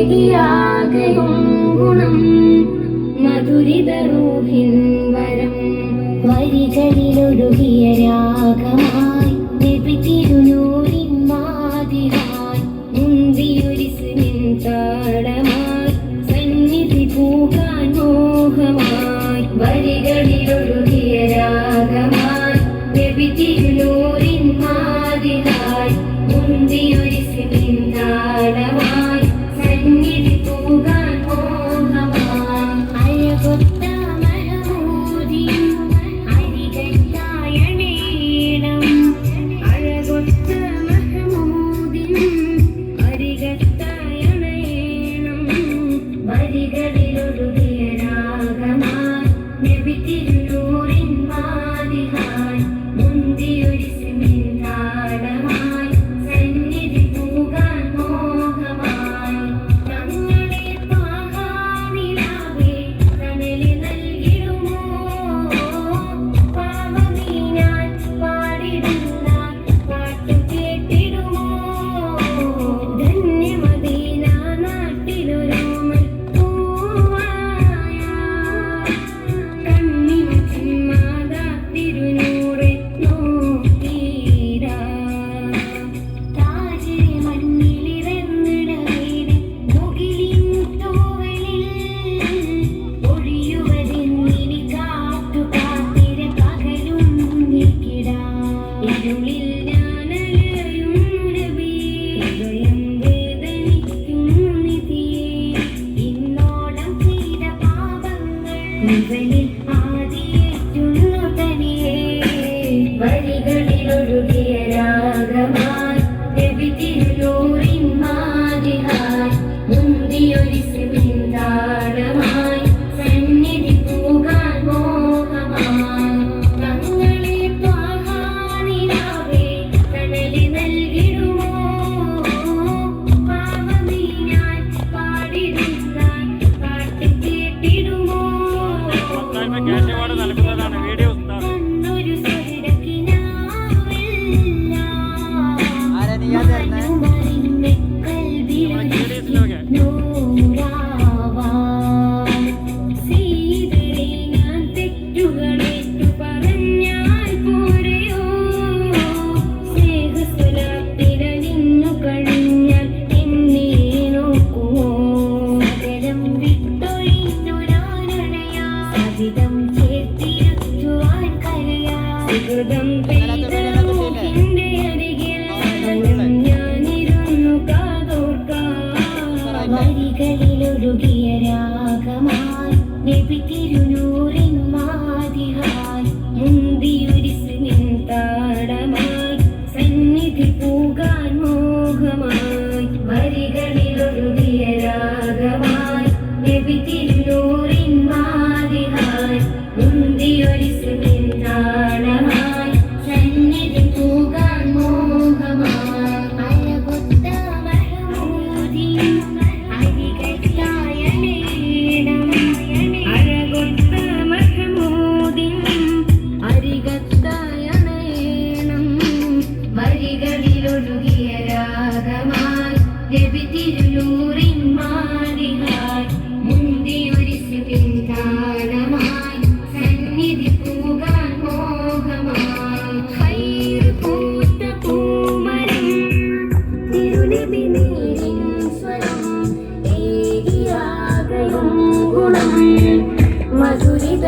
ഏകിയാകയും ഗുണം മധുരിത റൂഹിൻ വരം വരികളിലൊഴുകിയ രാഗമായി നബി തിരുനൂറിൻ മാതിരായി മുന്തിയൊരിസ്മിൻ താളമായി സന്നിധി പൂകാൻ മോഹമായി വരികളിലൊഴുകിയ രാഗമായി നബി തിരുനൂറിൻ മാതിരായി മുന്തിയൊരിസ്മിൻ താളമായി സന്നിധി പൂകാൻ മോഹമായി അഴകൊത്ത മഹമൂദിയും അരികത്തായണേണം അഴകൊത്ത മഹമൂദിയും അരികത്തായണേണം വരികളിലൊഴുകിയ രാഗമായി നബി തിരുനൂറിൻ മാതിരായി മുന്തിയൊരിസ്മിൻ താളമായി സന്നിധി പൂകാൻ മോഹമായി തങ്ങളെ പാകാനിലാവേ തണല് നൽകിടുമോ പാവമീനാൻ പാടിടുന്ന പാട്ടു കേട്ടിടുമോ ധന്യമദീന നാട്ടിലൊരോമൽ പൂവായ കണ്ണിമച്ചിൻ മാതാ തിരുനൂറെ നോക്കീരാ താജിരെ മണ്ണിലിറന്നിടവേറെ മുകിലിൻ തൂവലിൽ ഒഴിയുവതെന്നിനി കാത്തുകാത്തിര പകലും നീക്കിടാ ഇരുളിൽ ഞാനലയും നബി ഹൃദയം വേദനിക്കും നിധിയേ ഇന്നോളം ചെയ്ത പാപങ്ങൾ ഇവനിൽ ആദിയേറ്റുന്നു തനിയേ വരികളിലൊഴുകിയ രാഗമായി നബി തിരുനൂറിൻ മാതിരായി മുന്തിയൊരിസ്മിൻ താളമായി സന്നിധി പൂകാൻ മോഹമായി തങ്ങളെ പാകാനിലാവേ തണല് നൽകിടുമോ പാവമീനാൻ പാടിടുന്ന പാട്ട് കേട്ടിടുമോ കണ്ണൊരു സ്വരക്കിനാവില്ല മനുമറിന്റെ കൽവിലൊരുക്കി നൂറാവാൻ സീതരെ ഞാൻ തെറ്റുകളേറ്റു പറഞ്ഞാൽ പോരെയോ സ്നേഹസ്വലാത്തിന നിന്നു കഴിഞ്ഞാൽ എന്നെ നോക്കുമോ സകലം വിട്ടൊഴിഞ്ഞൊരാനണയാ സഹിതം ചേർത്തിരുത്തുവാൻ കരയാ സുഹൃതം പെയ്ത റൂഹിന്റെ അരികിൽ ഞാനിരുന്നു കാതോർക്കാം വരികളിലൊഴുകിയ രാഗമായി നബി തിരുനൂറിൻ മാതിരായി മുന്തിയൊരിസ്മിൻ താളമായി സന്നിധി പൂകാൻ മോഹമായി വരികളിലൊഴുകിയ രാഗമായി നബി തിരുനൂറിൻ മാതിരായി മുന്തിയൊരിസ്മിൻ താളമായി സന്നിധി പൂകാൻ മോഹമായി അഴകൊത്ത മഹമൂദിയും അരികത്തായണേണം അഴകൊത്ത മഹമൂദിയും അരികത്തായണേണം വരികളിലൊഴുകിയ രാഗമായി നബി തിരുനൂറിൻ മാതിരായി മുന്തിയൊരിസ്മിൻ താളമായി സന്നിധി പൂകാൻ മോഹമായി ഖൈറ് പൂത്ത പൂമരം തിരുനബി നീരിൻ സ്വരം ഏകിയാകയും ഗുണം മധുരിത